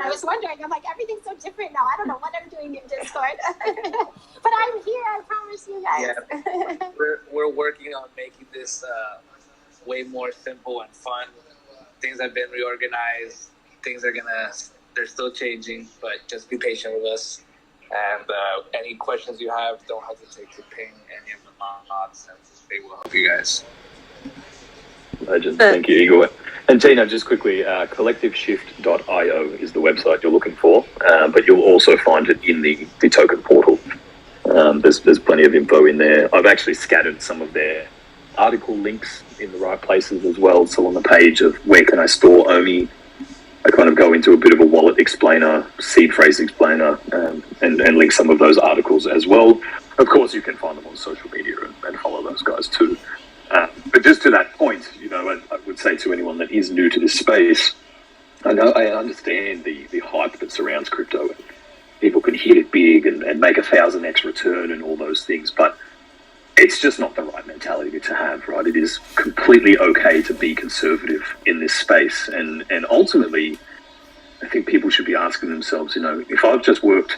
I was wondering, I'm like, everything's so different now. I don't know what I'm doing in Discord. But I'm here, I promise you guys. Yeah, we're working on making this way more simple and fun. Things have been reorganized. They're still changing, but just be patient with us. And any questions you have, don't hesitate to ping any of the mods, and they will help you guys. Legend. Thank you, Igor. And Tina, just quickly, collectiveshift.io is the website you're looking for, but you'll also find it in the token portal. There's plenty of info in there. I've actually scattered some of their article links in the right places as well. So on the page of where can I store OMI, I kind of go into a bit of a wallet explainer, seed phrase explainer, and link some of those articles as well. Of course, you can find them on social media and follow those guys too. But just to that point, I would say to anyone that is new to this space, I understand the hype that surrounds crypto. People can hit it big and make 1,000x return and all those things, but it's just not the right mentality to have, right? It is completely okay to be conservative in this space. And ultimately, I think people should be asking themselves, if I've just worked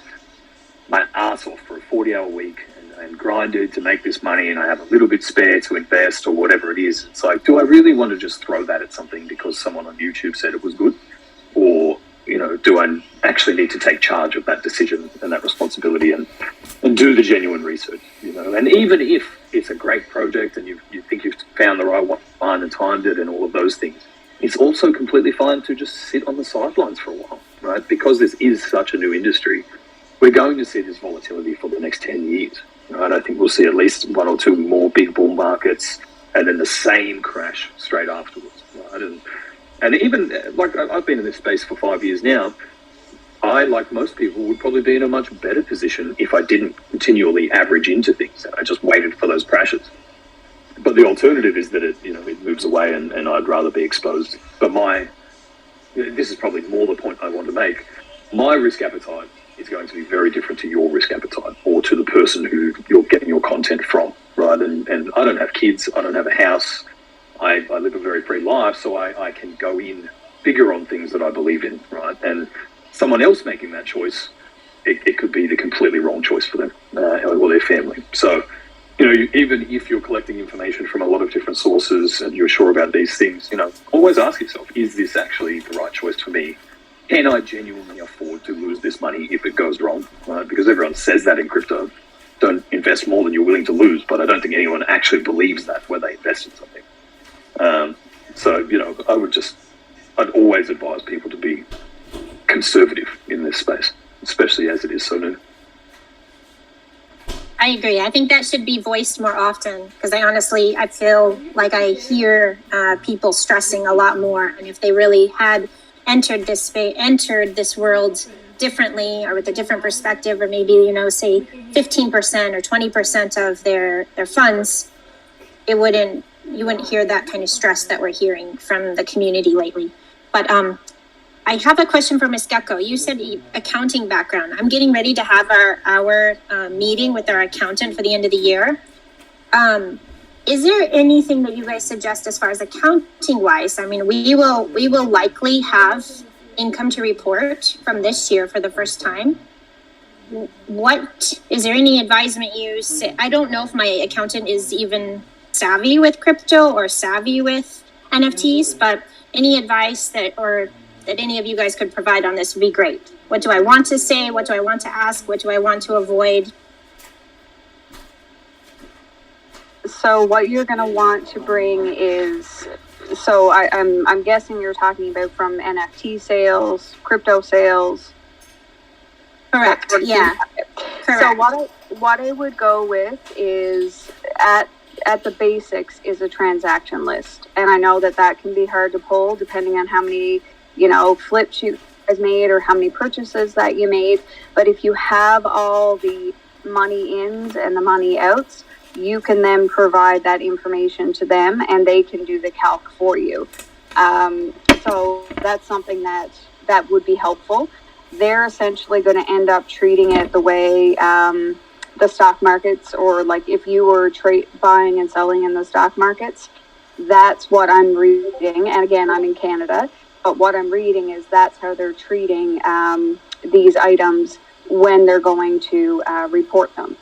my ass off for a 40-hour week and grinded to make this money and I have a little bit spare to invest or whatever it is, it's like, do I really want to just throw that at something because someone on YouTube said it was good? Or, do I actually need to take charge of that decision and that responsibility and do the genuine research, And even if it's a great project and you think you've found the right one and timed it and all of those things, it's also completely fine to just sit on the sidelines for a while, right? Because this is such a new industry, we're going to see this volatility for the next 10 years, right? I think we'll see at least one or two more big bull markets and then the same crash straight afterwards, right? And even, like, I've been in this space for 5 years now. I, like most people, would probably be in a much better position if I didn't continually average into things and I just waited for those crashes. But the alternative is that it moves away and I'd rather be exposed. But this is probably more the point I want to make. My risk appetite is going to be very different to your risk appetite or to the person who you're getting your content from, right? And I don't have kids, I don't have a house, I live a very free life, so I can go in bigger on things that I believe in, right? And someone else making that choice, it could be the completely wrong choice for them or their family. So, even if you're collecting information from a lot of different sources and you're sure about these things, always ask yourself, is this actually the right choice for me? Can I genuinely afford to lose this money if it goes wrong? Right? Because everyone says that in crypto. Don't invest more than you're willing to lose, but I don't think anyone actually believes that when they invest in something. So, I'd always advise people to be conservative in this space, especially as it is so new. I agree. I think that should be voiced more often because I feel like I hear people stressing a lot more. And if they really had entered this world differently or with a different perspective, or maybe, say 15% or 20% of their funds, you wouldn't hear that kind of stress that we're hearing from the community lately. But I have a question for Ms. Gecko. You said accounting background. I'm getting ready to have our meeting with our accountant for the end of the year. Is there anything that you guys suggest as far as accounting wise? I mean, we will likely have income to report from this year for the first time. What is there any advisement you say? I don't know if my accountant is even savvy with crypto or savvy with NFTs, but any advice that any of you guys could provide on this would be great. What do I want to say? What do I want to ask? What do I want to avoid? So what you're going to want to bring is, so I'm guessing you're talking about from NFT sales, crypto sales. Correct. Yeah. Correct. So what I would go with is at the basics is a transaction list. And I know that can be hard to pull depending on how many, flips you guys made or how many purchases that you made. But if you have all the money ins and the money outs, you can then provide that information to them and they can do the calc for you. So that's something that would be helpful. They're essentially going to end up treating it the way the stock markets, or like if you were buying and selling in the stock markets, that's what I'm reading. And again, I'm in Canada. But what I'm reading is that's how they're treating these items when they're going to report them.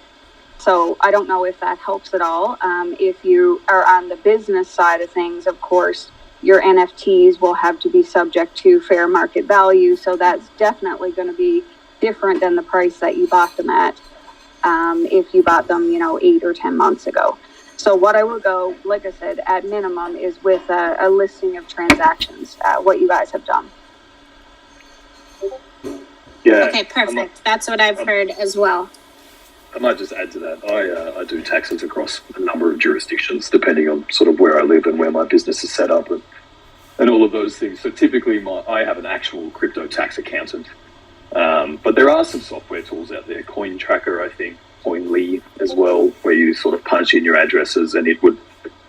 So I don't know if that helps at all. If you are on the business side of things, of course, your NFTs will have to be subject to fair market value. So that's definitely going to be different than the price that you bought them at if you bought them, 8 or 10 months ago. So what I will go, like I said, at minimum is with a listing of transactions, what you guys have done. Yeah. Okay, perfect. That's what I've heard as well. I might just add to that. I do taxes across a number of jurisdictions, depending on sort of where I live and where my business is set up and all of those things. So typically I have an actual crypto tax accountant. But there are some software tools out there, Coin Tracker, I think, Coinly as well, where you sort of punch in your addresses and it would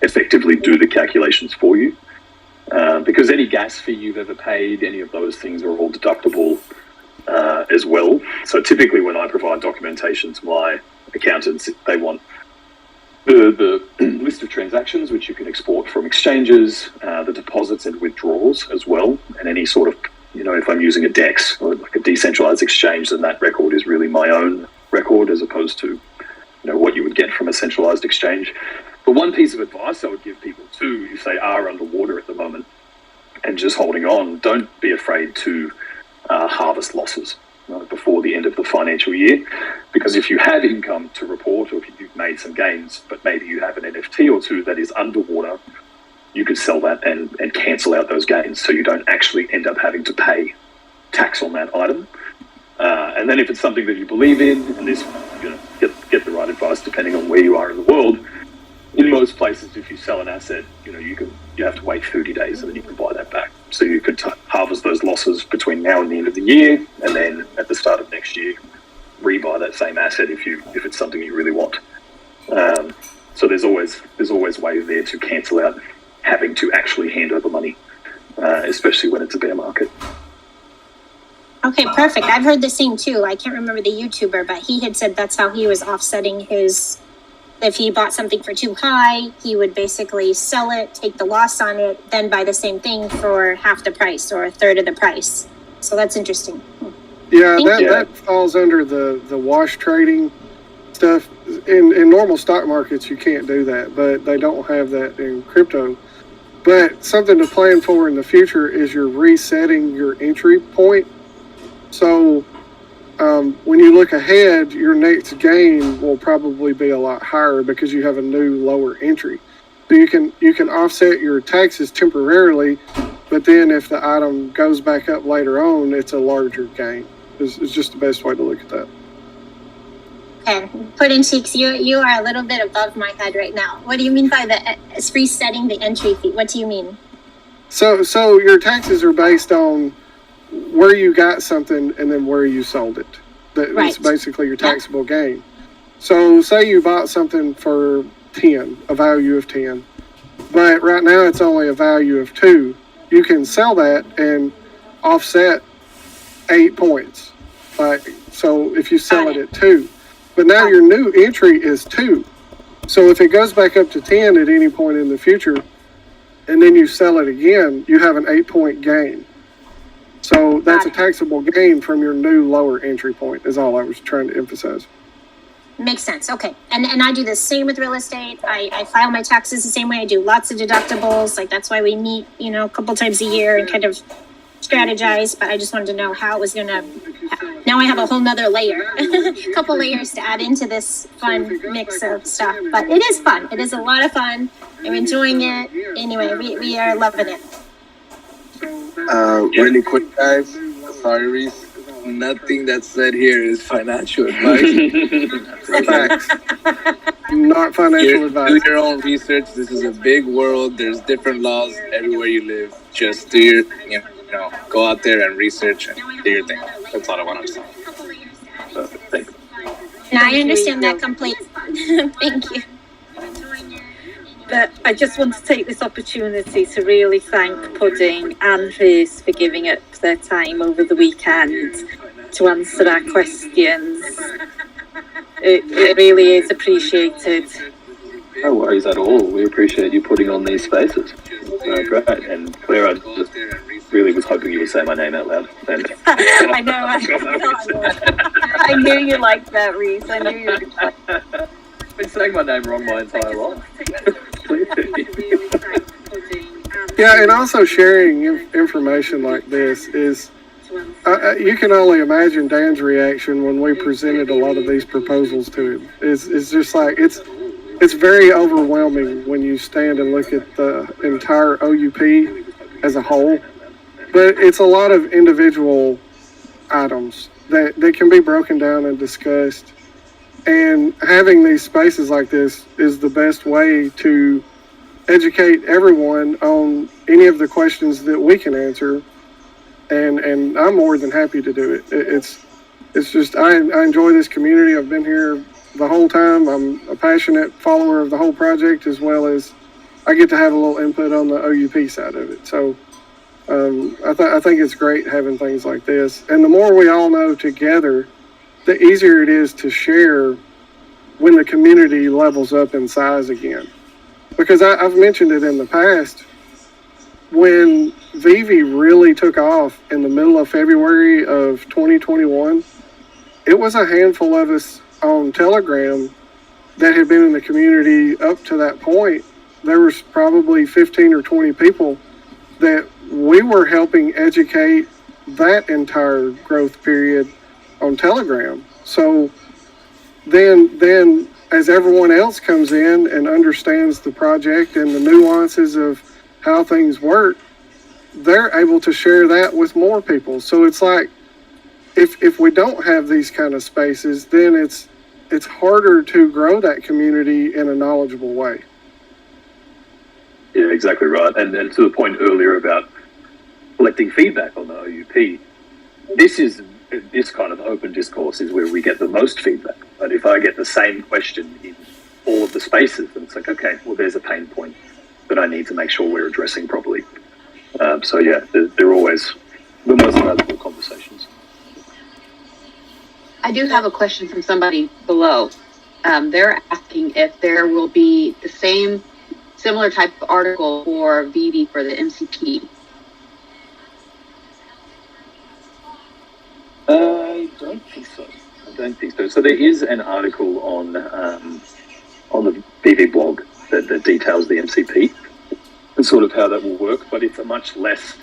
effectively do the calculations for you. Because any gas fee you've ever paid, any of those things are all deductible as well. So typically when I provide documentation to my accountants, they want the list of transactions, which you can export from exchanges, the deposits and withdrawals as well, and any sort of, if I'm using a DEX or like a decentralized exchange, then that record is really my own record as opposed to, what you would get from a centralized exchange. But one piece of advice I would give people too, if they are underwater at the moment and just holding on, don't be afraid to harvest losses before the end of the financial year, because if you have income to report or if you've made some gains, but maybe you have an NFT or two that is underwater, you could sell that and cancel out those gains so you don't actually end up having to pay tax on that item. And then if it's something that you believe in, and this, get the right advice depending on where you are in the world. In most places, if you sell an asset, you have to wait 30 days and then you can buy that back. So you could harvest those losses between now and the end of the year, and then at the start of next year, rebuy that same asset if it's something you really want. So there's always ways there to cancel out having to actually hand over money, especially when it's a bear market. Okay, perfect. I've heard the same too. I can't remember the YouTuber, but he had said that's how he was offsetting his. If he bought something for too high, he would basically sell it, take the loss on it, then buy the same thing for half the price or a third of the price. So that's interesting. Yeah, that falls under the wash trading stuff. In normal stock markets, you can't do that, but they don't have that in crypto. But something to plan for in the future is you're resetting your entry point. So when you look ahead, your next gain will probably be a lot higher because you have a new lower entry. So you can offset your taxes temporarily, but then if the item goes back up later on, it's a larger gain. It's just the best way to look at that. Okay, Pudding Cheeks, you are a little bit above my head right now. What do you mean by it's resetting the entry fee? What do you mean? So your taxes are based on where you got something and then where you sold it. That's basically your taxable gain. So say you bought something for 10, a value of 10, but right now it's only a value of 2. You can sell that and offset 8 points. So if you sell it at 2, but now your new entry is 2. So if it goes back up to 10 at any point in the future, and then you sell it again, you have an 8-point gain. So that's a taxable gain from your new lower entry point is all I was trying to emphasize. Makes sense. Okay. And I do the same with real estate. I file my taxes the same way. I do lots of deductibles. Like that's why we meet, a couple times a year and kind of strategize. But I just wanted to know how it was going to, now I have a whole nother layer, a couple layers to add into this fun mix of stuff. But it is fun. It is a lot of fun. I'm enjoying it. Anyway, we are loving it. Really quick, guys. Sorry, Reese. Nothing that's said here is financial advice. Facts. Not financial advice. Do your own research. This is a big world. There's different laws everywhere you live. Just do your, go out there and research and do your thing. That's all I want to say. Perfect. Thank you. Now I understand that completely. Thank you. But I just want to take this opportunity to really thank Pudding and Reese for giving up their time over the weekend to answer our questions. It really is appreciated. No worries at all. We appreciate you putting on these spaces. Great. And Claire, I just really was was hoping you would say my name out loud. And I know. I thought I would. I knew you liked that, Reese. I knew you were gonna like I've been saying my name wrong my entire life. Yeah, and also sharing information like this is, you can only imagine Dan's reaction when we presented a lot of these proposals to him. It's just like, it's very overwhelming when you stand and look at the entire OUP as a whole. But it's a lot of individual items that can be broken down and discussed. And having these spaces like this is the best way to educate everyone on any of the questions that we can answer. And I'm more than happy to do it. It's just, I enjoy this community. I've been here the whole time. I'm a passionate follower of the whole project, as well as I get to have a little input on the OUP side of it. So I think it's great having things like this. And the more we all know together, the easier it is to share when the community levels up in size again. Because I've mentioned it in the past, when veve really took off in the middle of February of 2021, it was a handful of us on Telegram that had been in the community up to that point. There was probably 15 or 20 people that we were helping educate that entire growth period on Telegram. So then as everyone else comes in and understands the project and the nuances of how things work, they're able to share that with more people. So it's like, if we don't have these kind of spaces, then it's harder to grow that community in a knowledgeable way. Yeah, exactly right. And to the point earlier about collecting feedback on the OUP, this kind of open discourse is where we get the most feedback. But if I get the same question in all of the spaces, then it's like, okay, well, there's a pain point that I need to make sure we're addressing properly. So yeah, they're always the most valuable conversations. I do have a question from somebody below. They're asking if there will be the similar type of article for veve for the MCP. I don't think so. So there is an article on the veve blog that details the MCP and sort of how that will work, but it's a much less,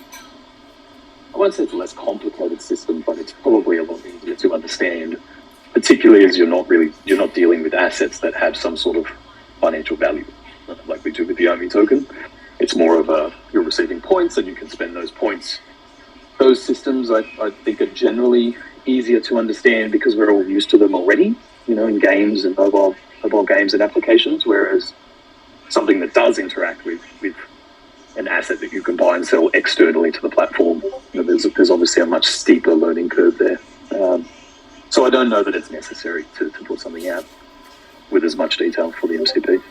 I won't say it's a less complicated system, but it's probably a lot easier to understand, particularly as you're not dealing with assets that have some sort of financial value, like we do with the OMI token. It's more of you're receiving points and you can spend those points. Those systems, I think, are generally easier to understand because we're all used to them already, in games and mobile games and applications, whereas something that does interact with an asset that you can buy and sell externally to the platform, there's obviously a much steeper learning curve there. So I don't know that it's necessary to put something out with as much detail for the MCP.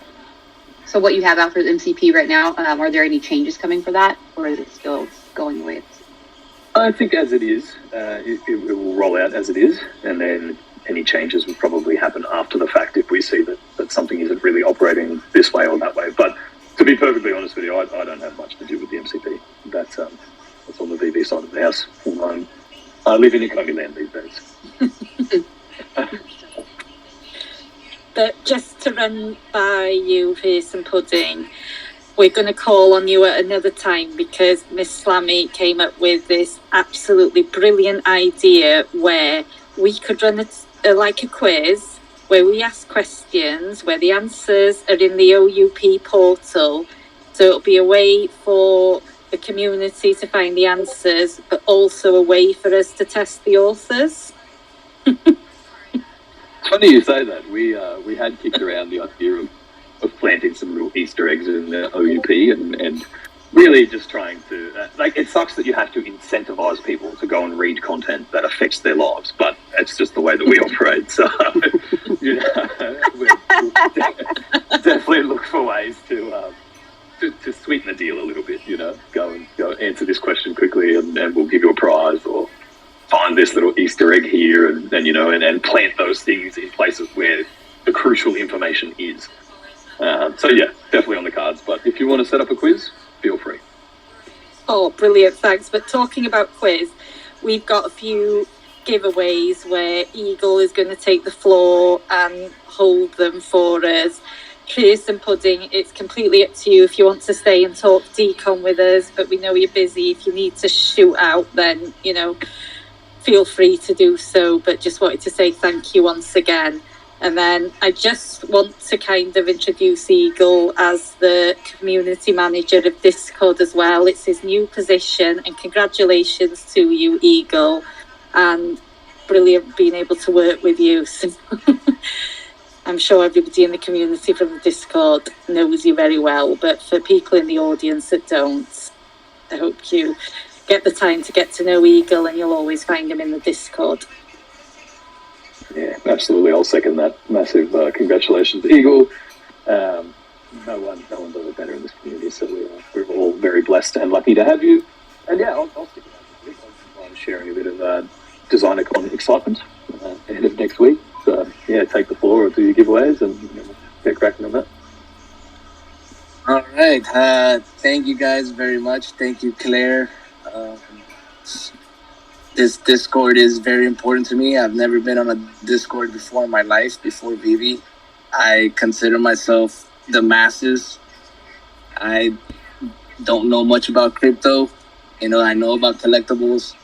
So what you have out for the MCP right now, are there any changes coming for that, or is it still going the way it's? I think as it is, it will roll out as it is, and then any changes will probably happen after the fact if we see that something isn't really operating this way or that way. But to be perfectly honest with you, I don't have much to do with the MCP. That's on the veve side of the house. I live in economy land these days. But just to run by you, Reese and Pudding, we're going to call on you at another time because Miss Slammy came up with this absolutely brilliant idea where we could run like a quiz where we ask questions, where the answers are in the OUP portal. So it'll be a way for the community to find the answers, but also a way for us to test the authors. It's funny you say that. We had kicked around the idea of planting some real Easter eggs in the OUP and really just trying to, it sucks that you have to incentivize people to go and read content that affects their lives, but it's just the way that we operate. So, we'll definitely look for ways to sweeten the deal a little bit, go answer this question quickly and we'll give you a prize, or find this little Easter egg here and plant those things in places where the crucial information is. So yeah, definitely on the cards. But if you want to set up a quiz, feel free. Oh, brilliant, thanks. But talking about quiz, we've got a few giveaways where Eagle is going to take the floor and hold them for us. Trace and Pudding, it's completely up to you if you want to stay and talk decon with us, but we know you're busy. If you need to shoot out, then, you know, feel free to do so. But just wanted to say thank you once again. And then I just want to kind of introduce Eagle as the community manager of Discord as well. It's his new position, and congratulations to you, Eagle. And brilliant being able to work with you. So I'm sure everybody in the community from the Discord knows you very well, but for people in the audience that don't, I hope you get the time to get to know Eagle, and you'll always find him in the Discord. Yeah, absolutely. I'll second that. Massive congratulations, Eagle. No one does it better in this community, so we're all very blessed and lucky to have you. And yeah, I'll stick around this week. I'm sharing a bit of DesignerCon excitement ahead of next week. So yeah, take the floor or do your giveaways and get cracking on that. All right. Thank you guys very much. Thank you, Claire. This Discord is very important to me. I've never been on a Discord before in my life, before veve. I consider myself the masses. I don't know much about crypto. You know, I know about collectibles,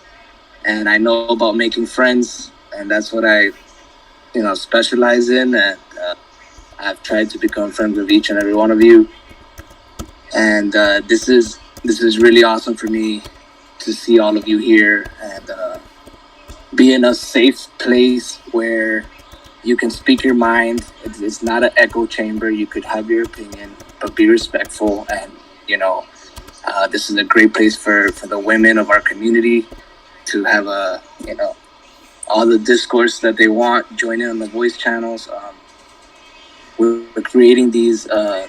and I know about making friends, and that's what I, specialize in. And I've tried to become friends with each and every one of you. And this is really awesome for me to see all of you here and be in a safe place where you can speak your mind. It's not an echo chamber. You could have your opinion, but be respectful. And, this is a great place for the women of our community to have all the discourse that they want, join in on the voice channels. We're creating these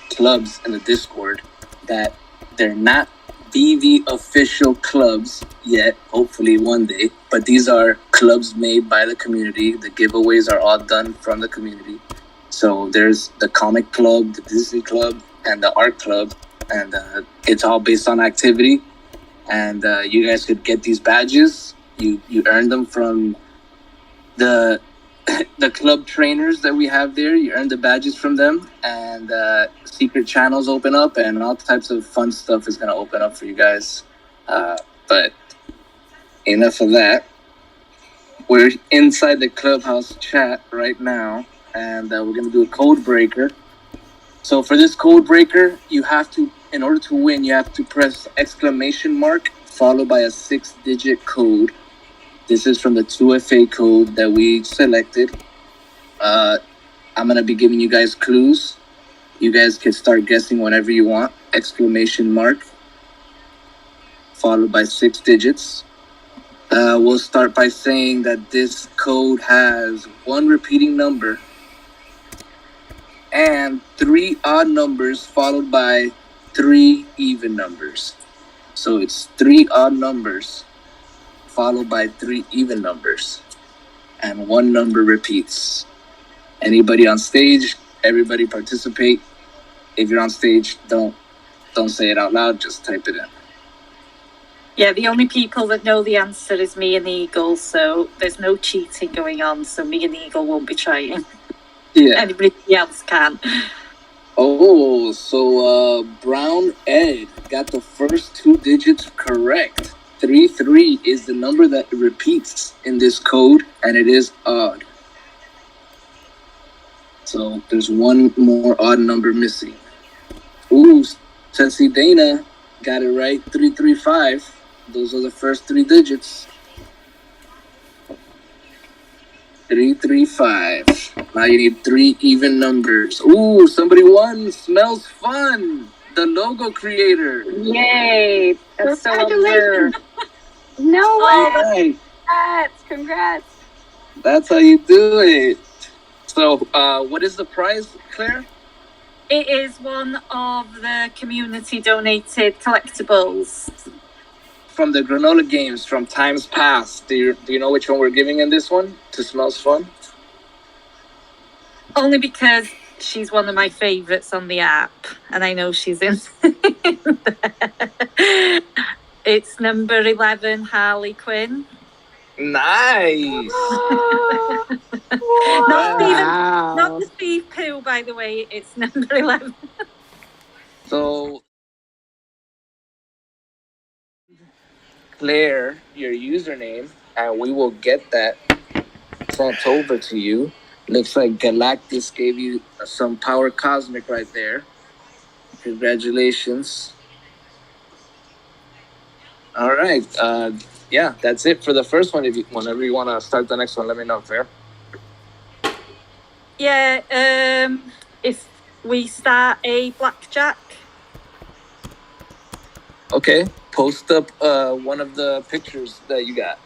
clubs in the Discord that they're not veve official clubs yet, hopefully one day, but these are clubs made by the community. The giveaways are all done from the community. So there's the comic club, the Disney club, and the art club, and it's all based on activity. And you guys could get these badges. You earn them from the club trainers that we have there. You earn the badges from them, and secret channels open up, and all types of fun stuff is going to open up for you guys. But enough of that. We're inside the Clubhouse chat right now, and we're going to do a code breaker. So for this code breaker, you have to, in order to win, you have to press ! followed by a 6-digit code. This is from the 2FA code that we selected. I'm going to be giving you guys clues. You guys can start guessing whenever you want. ! Followed by 6 digits. We'll start by saying that this code has 1 repeating number and 3 odd numbers followed by 3 even numbers. So it's 3 odd numbers followed by 3 even numbers, and 1 number repeats. Anybody on stage, everybody participate. If you're on stage, don't say it out loud, just type it in. Yeah, the only people that know the answer is me and Eagle, so there's no cheating going on, so me and Eagle won't be trying. Yeah. Anybody else can. Oh, so Brown Ed got the first 2 digits correct. 33 is the number that repeats in this code, and it is odd. So there's 1 more odd number missing. Ooh, Sensi Dana got it right. 335. Those are the first 3 digits. 335. Now you need 3 even numbers. Ooh, somebody won. Smells fun. The logo creator. Yay! That's so Congratulations. No way! Right. Congrats! That's how you do it. So, what is the prize, Claire? It is one of the community donated collectibles. From the Granola Games from times past. Do you know which one we're giving in this one? To Smells Fun? Only because she's one of my favorites on the app, and I know she's in there. It's number 11, Harley Quinn. Nice. Not the Steve Pooh, by the way. It's number 11. So, Claire, your username, and we will get that sent over to you. Looks like Galactus gave you some power cosmic right there. Congratulations. All right. Yeah, that's it for the first one. Whenever you want to start the next one, let me know, Fair. Yeah, if we start a blackjack. Okay, post up one of the pictures that you got.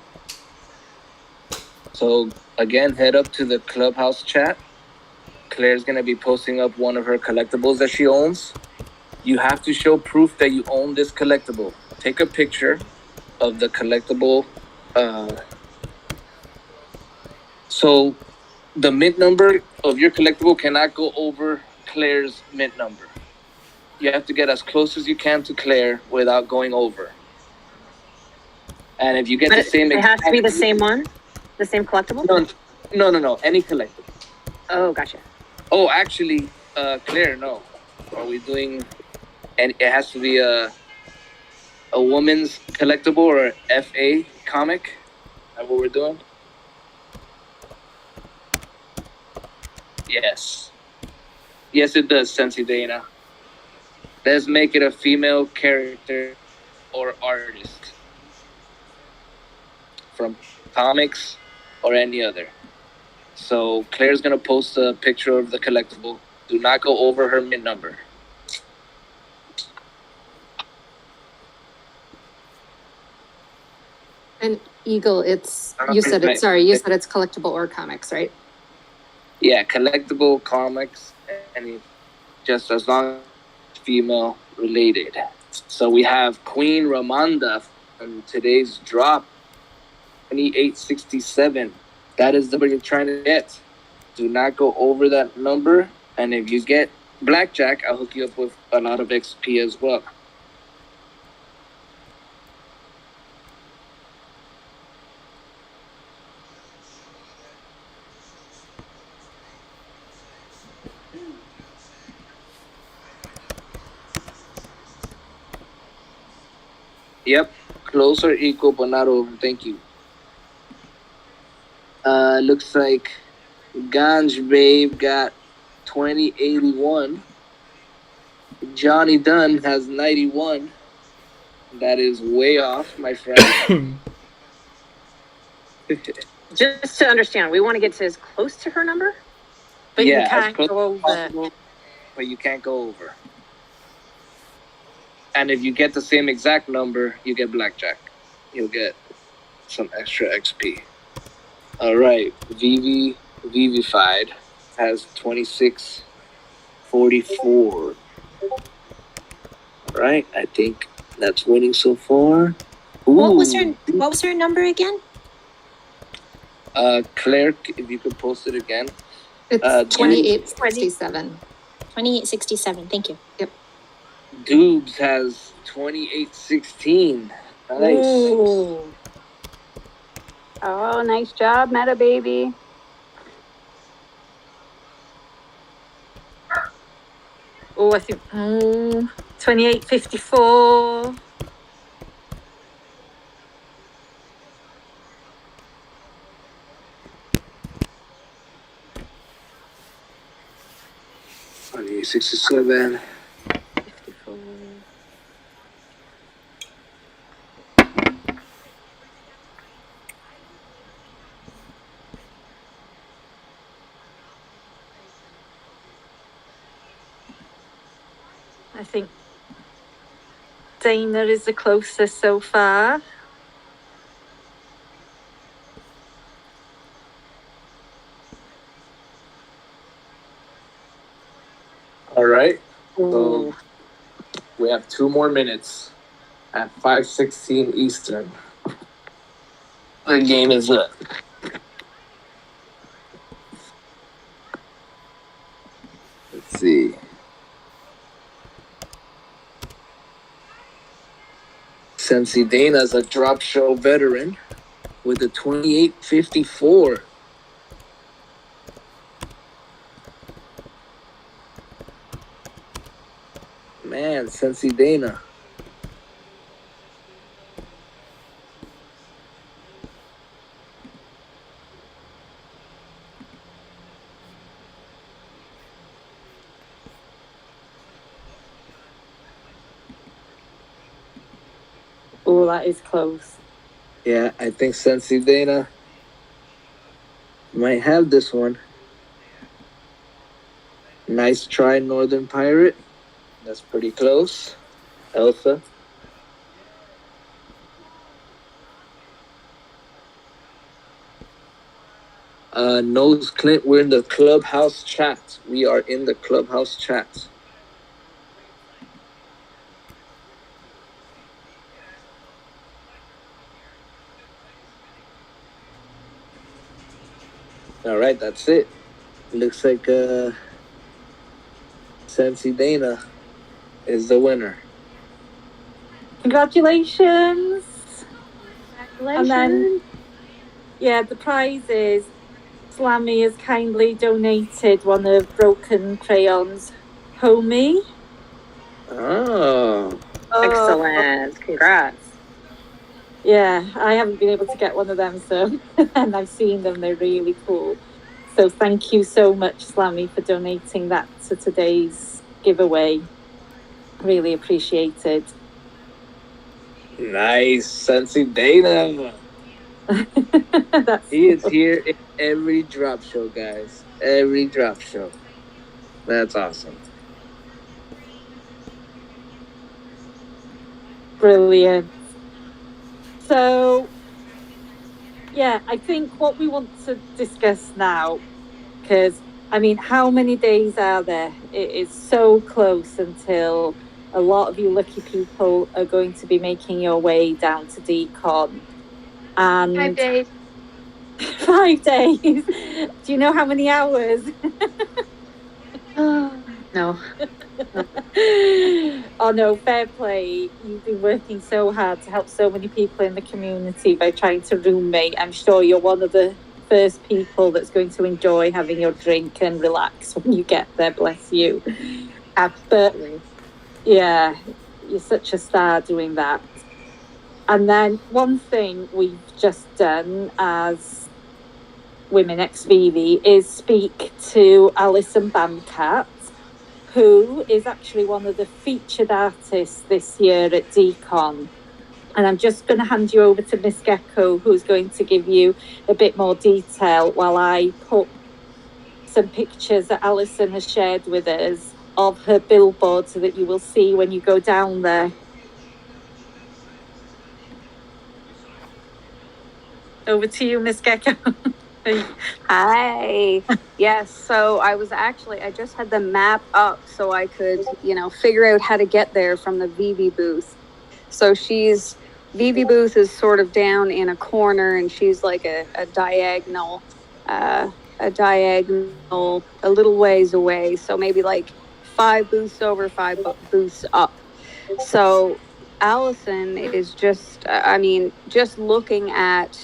So again, head up to the Clubhouse chat. Claire's gonna be posting up one of her collectibles that she owns. You have to show proof that you own this collectible. Take a picture of the collectible. So the mint number of your collectible cannot go over Claire's mint number. You have to get as close as you can to Claire without going over. And if you get the same, it has to be the same one, the same collectible. No. Any collectible. Oh, gotcha. Oh, actually, Claire, no. Are we doing? And it has to be a woman's collectible or FA comic. Is that what we're doing? Yes. Yes, it does, Sensi Dana. Let's make it a female character or artist from comics or any other. So Claire's gonna post a picture of the collectible. Do not go over her mint number. And Eagle, you said it's collectible or comics, right? Yeah, collectible, comics, and just as long as female related. So we have Queen Ramonda from today's drop, 2867. That is the number you're trying to get. Do not go over that number. And if you get blackjack, I'll hook you up with a lot of XP as well. Yep, close or equal, but not over. Thank you. Looks like Ganj Babe got 2081. Johnny Dunn has 91. That is way off, my friend. Just to understand, we want to get to as close to her number, but yeah, you can't go over. But you can't go over. And if you get the same exact number, you get blackjack. You'll get some extra XP. All right, Vivified has 2644. All right, I think that's winning so far. Ooh. What was her number again? Claire, if you could post it again. It's 2867. 2867. Thank you. Yep. Dubes has 2816. Nice. Ooh. Oh, nice job, Meta Baby. Oh, I think 2854. $68.67. 54. I think Dana is the closest so far. All right. So we have 2 more minutes at 5:16 Eastern. The game is up. Let's see. Sensei Dana's a drop show veteran with a 28.54. Man, Sensei Dana. Oh, that is close. Yeah, I think Sensei Dana might have this one. Nice try, Northern Pirate. That's pretty close. Elsa. Nose Clint, we're in the clubhouse chat. We are in the clubhouse chat. All right, that's it. Looks like Sensei Dana is the winner. Congratulations! And then, yeah, the prize is Slammy has kindly donated one of Broken Crayon's Homie. Oh. Excellent. Congrats. Yeah, I haven't been able to get one of them, so and I've seen them, they're really cool. So thank you so much, Slammy, for donating that to today's giveaway. Really appreciated. Nice, Sensei Dana. He is here in every drop show, guys. Every drop show. That's awesome. Brilliant. So, yeah, I think what we want to discuss now, because, I mean, how many days are there? It is so close until a lot of you lucky people are going to be making your way down to Decon. And 5 days. 5 days. Do you know how many hours? No. Oh no, fair play. You've been working so hard to help so many people in the community by trying to roommate. I'm sure you're one of the first people that's going to enjoy having your drink and relax when you get there, bless you. Absolutely. But yeah, you're such a star doing that. And then one thing we've just done as Women Ex Vivi is speak to Alison Bamcat, who is actually one of the featured artists this year at Decon. And I'm just going to hand you over to Miss Gecko, who's going to give you a bit more detail while I put some pictures that Alison has shared with us of her billboard so that you will see when you go down there. Over to you, Miss Gecko. Hi. Yes, so I just had the map up so I could, figure out how to get there from the veve booth. So veve booth is sort of down in a corner, and she's like a diagonal, a little ways away. So maybe like 5 booths over, 5 booths up. So Alison is just looking at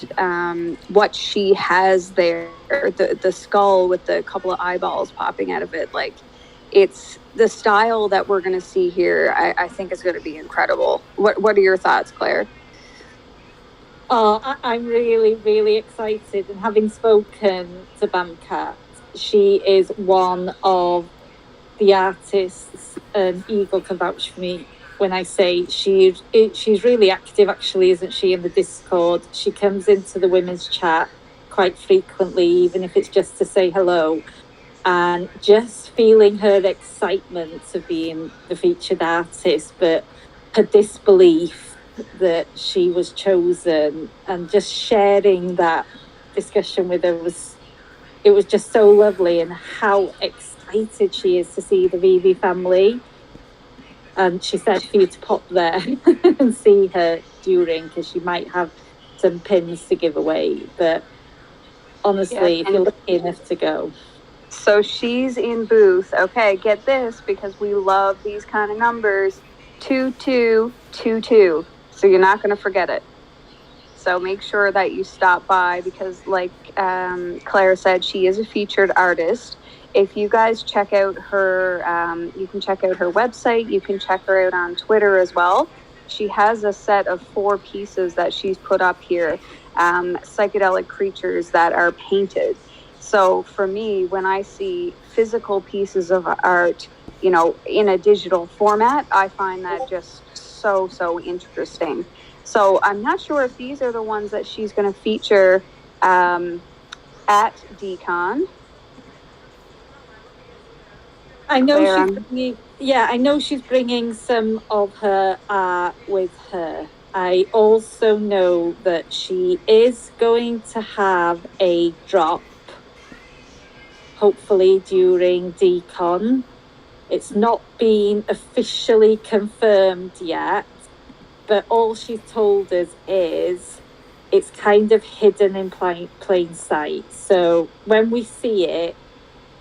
what she has there, the skull with the couple of eyeballs popping out of it. Like, it's the style that we're going to see here. I think is going to be incredible. What are your thoughts, Claire? Oh, I'm really, really excited. And having spoken to Bamcat, she is one of the artists, and Eagle can vouch for me when I say she's really active, actually, isn't she, in the Discord? She comes into the women's chat quite frequently, even if it's just to say hello. And just feeling her excitement of being the featured artist, but her disbelief that she was chosen, and just sharing that discussion with her was just so lovely, and how excited she is to see the veve family. And she said for you to pop there and see her during, because she might have some pins to give away. But honestly, if you're lucky enough to go. So she's in booth. Okay, get this, because we love these kind of numbers. 2222. So you're not going to forget it. So make sure that you stop by because, like Claire said, she is a featured artist. If you guys check out her, you can check out her website. You can check her out on Twitter as well. She has a set of 4 pieces that she's put up here, psychedelic creatures that are painted. So for me, when I see physical pieces of art, you know, in a digital format, I find that just so interesting. So I'm not sure if these are the ones that she's going to feature at DCon. I know she's bringing some of her art with her. I also know that she is going to have a drop, hopefully during DCon. It's not been officially confirmed yet, but all she's told us is it's kind of hidden in plain sight. So when we see it,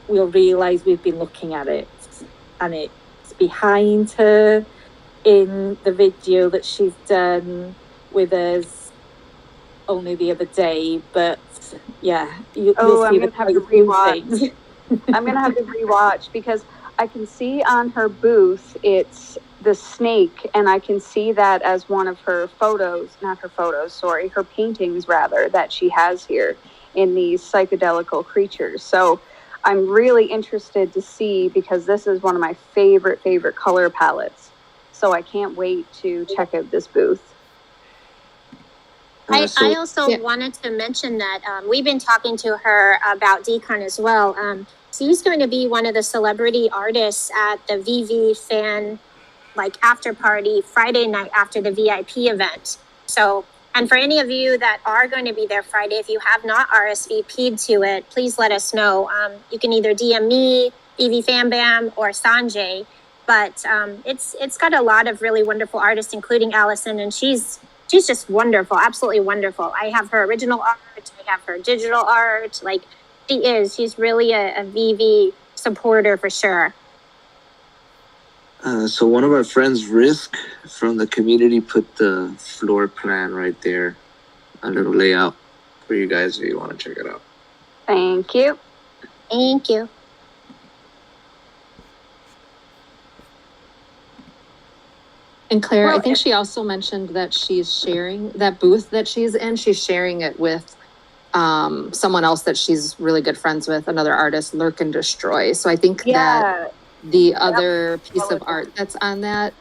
we'll realise we've been looking at it. And it's behind her in the video that she's done with us only the other day. But yeah, you'll see I'm going to have to rewatch. I'm going to have to rewatch because I can see on her booth, it's the snake, and I can see that as one of her her paintings rather, that she has here in these psychedelical creatures. So I'm really interested to see because this is one of my favorite color palettes. So I can't wait to check out this booth. I also wanted to mention that we've been talking to her about DCon as well. She's going to be one of the celebrity artists at the veve fan after party Friday night after the VIP event. So, and for any of you that are going to be there Friday, if you have not RSVP'd to it, please let us know. You can either DM me, veve Fan Bam, or Sanjay. But it's got a lot of really wonderful artists, including Allison, and she's just wonderful, absolutely wonderful. I have her original art, I have her digital art. She's really a veve supporter for sure. So one of our friends, Risk, from the community, put the floor plan right there, a little layout for you guys if you want to check it out. Thank you. Thank you. And Claire, I think she also mentioned that she's sharing that booth that she's in. She's sharing it with someone else that she's really good friends with, another artist, Lurk and Destroy. So I think that the other piece of art that's on that